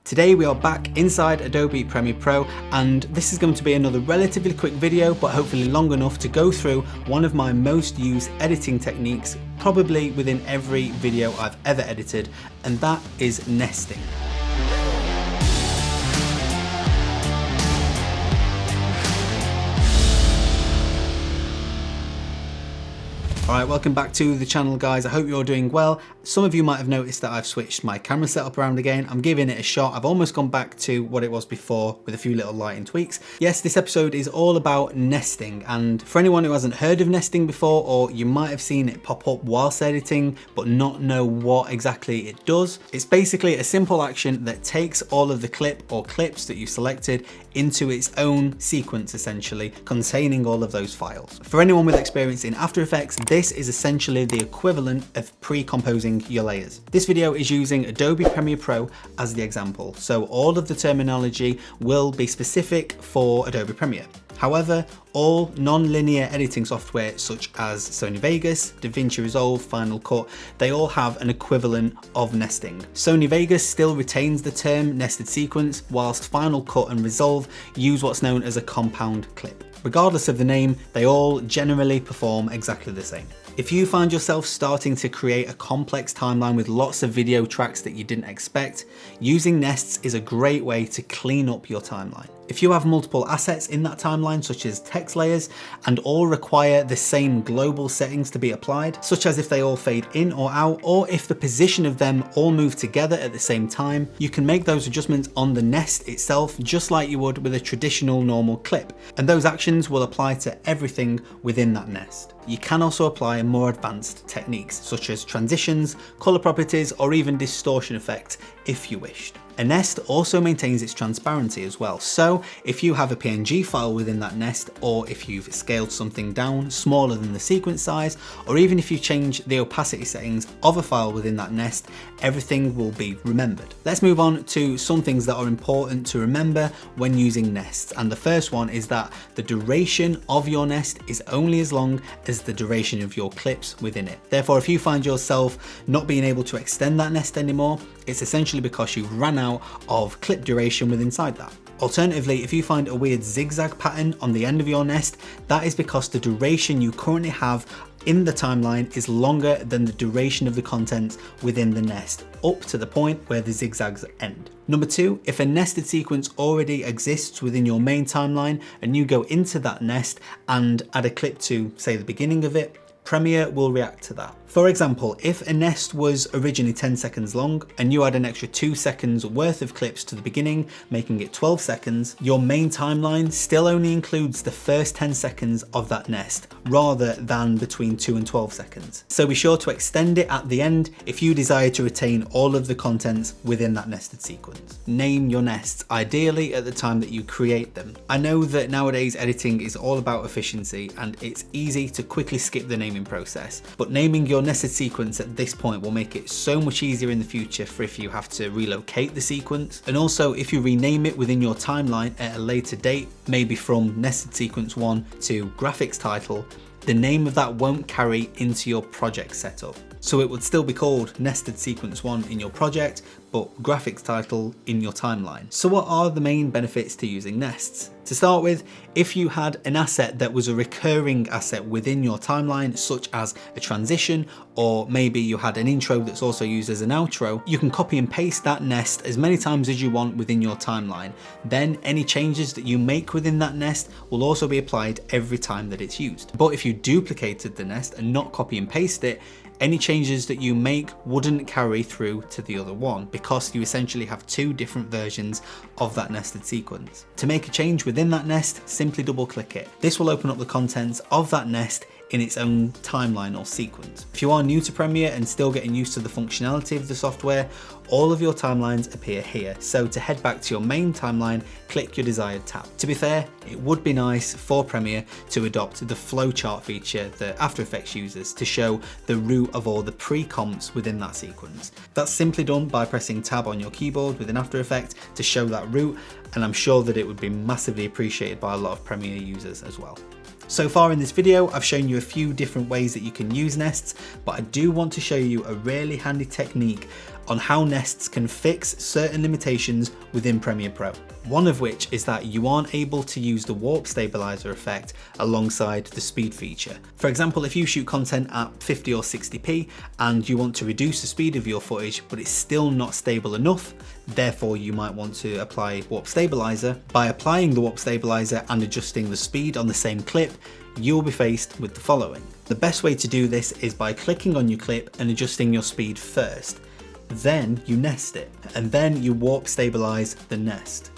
Today we are back inside Adobe Premiere Pro, and this is going to be another relatively quick video, but hopefully long enough to go through one of my most used editing techniques, probably within every video I've ever edited, and that is nesting. Alright, welcome back to the channel, guys. I hope you're doing well. Some of you might have noticed that I've switched my camera setup around again. I'm giving it a shot. I've almost gone back to what it was before with a few little lighting tweaks. Yes, this episode is all about nesting, and for anyone who hasn't heard of nesting before, or you might have seen it pop up whilst editing but not know what exactly it does, it's basically a simple action that takes all of the clip or clips that you selected into its own sequence, essentially containing all of those files. For anyone with experience in After Effects, this is essentially the equivalent of pre-composing your layers. This video is using Adobe Premiere Pro as the example, so all of the terminology will be specific for Adobe Premiere. However, all non-linear editing software such as Sony Vegas, Davinci Resolve, Final Cut, they all have an equivalent of nesting. Sony Vegas still retains the term nested sequence, whilst Final Cut and Resolve use what's known as a compound clip. Regardless of the name, they all generally perform exactly the same. If you find yourself starting to create a complex timeline with lots of video tracks that you didn't expect, using nests is a great way to clean up your timeline. If you have multiple assets in that timeline, such as text layers, and all require the same global settings to be applied, such as if they all fade in or out, or if the position of them all move together at the same time, you can make those adjustments on the nest itself, just like you would with a traditional normal clip. And those actions will apply to everything within that nest. You can also apply more advanced techniques, such as transitions, color properties, or even distortion effects if you wished. A nest also maintains its transparency as well, so if you have a PNG file within that nest, or if you've scaled something down smaller than the sequence size, or even if you change the opacity settings of a file within that nest, everything will be remembered. Let's move on to some things that are important to remember when using nests, and the first one is that the duration of your nest is only as long as the duration of your clips within it. Therefore, if you find yourself not being able to extend that nest anymore, it's essentially because you've run out of clip duration within inside that. Alternatively, if you find a weird zigzag pattern on the end of your nest, that is because the duration you currently have in the timeline is longer than the duration of the content within the nest, up to the point where the zigzags end. Number two, if a nested sequence already exists within your main timeline and you go into that nest and add a clip to, say, the beginning of it, Premiere will react to that. For example, if a nest was originally 10 seconds long and you add an extra 2 seconds worth of clips to the beginning, making it 12 seconds, your main timeline still only includes the first 10 seconds of that nest, rather than between 2 and 12 seconds. So be sure to extend it at the end if you desire to retain all of the contents within that nested sequence. Name your nests, ideally at the time that you create them. I know that nowadays editing is all about efficiency and it's easy to quickly skip the naming process, but naming your nested sequence at this point will make it so much easier in the future for if you have to relocate the sequence, and also if you rename it within your timeline at a later date, maybe from nested sequence 1 to graphics title, the name of that won't carry into your project setup. So it would still be called nested sequence 1 in your project, but graphics title in your timeline. So what are the main benefits to using nests? To start with, if you had an asset that was a recurring asset within your timeline, such as a transition, or maybe you had an intro that's also used as an outro, you can copy and paste that nest as many times as you want within your timeline. Then any changes that you make within that nest will also be applied every time that it's used. But if you duplicated the nest and not copy and paste it, any changes that you make wouldn't carry through to the other one, because you essentially have two different versions of that nested sequence. To make a change within that nest, simply double click it. This will open up the contents of that nest in its own timeline or sequence. If you are new to Premiere and still getting used to the functionality of the software, all of your timelines appear here. So to head back to your main timeline, click your desired tab. To be fair, it would be nice for Premiere to adopt the flowchart feature that After Effects uses to show the root of all the pre-comps within that sequence. That's simply done by pressing tab on your keyboard within After Effects to show that root, and I'm sure that it would be massively appreciated by a lot of Premiere users as well. So far in this video, I've shown you a few different ways that you can use nests, but I do want to show you a really handy technique on how nests can fix certain limitations within Premiere Pro. One of which is that you aren't able to use the warp stabilizer effect alongside the speed feature. For example, if you shoot content at 50 or 60p and you want to reduce the speed of your footage, but it's still not stable enough, therefore you might want to apply warp stabilizer. By applying the warp stabilizer and adjusting the speed on the same clip, you'll be faced with the following. The best way to do this is by clicking on your clip and adjusting your speed first. Then you nest it, and then you warp stabilize the nest.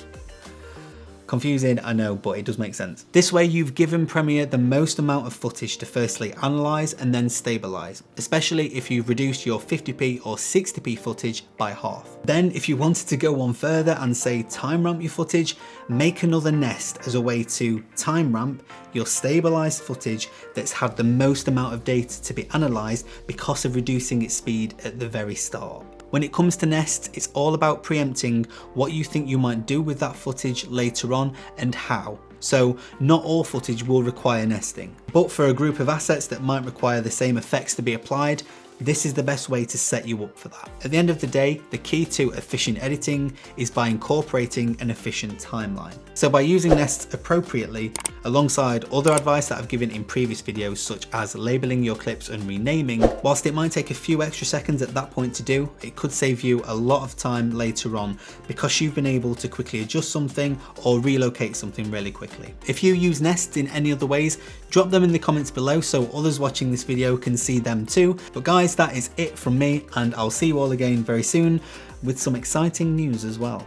Confusing, I know, but it does make sense. This way you've given Premiere the most amount of footage to firstly analyze and then stabilize, especially if you've reduced your 50p or 60p footage by half. Then if you wanted to go one further and say time ramp your footage, make another nest as a way to time ramp your stabilized footage that's had the most amount of data to be analyzed because of reducing its speed at the very start. When it comes to nests, it's all about preempting what you think you might do with that footage later on and how. So not all footage will require nesting, but for a group of assets that might require the same effects to be applied, this is the best way to set you up for that. At the end of the day, the key to efficient editing is by incorporating an efficient timeline. So by using nests appropriately, alongside other advice that I've given in previous videos, such as labeling your clips and renaming, whilst it might take a few extra seconds at that point to do, it could save you a lot of time later on because you've been able to quickly adjust something or relocate something really quickly. If you use nests in any other ways, drop them in the comments below so others watching this video can see them too. But guys, that is it from me, and I'll see you all again very soon with some exciting news as well.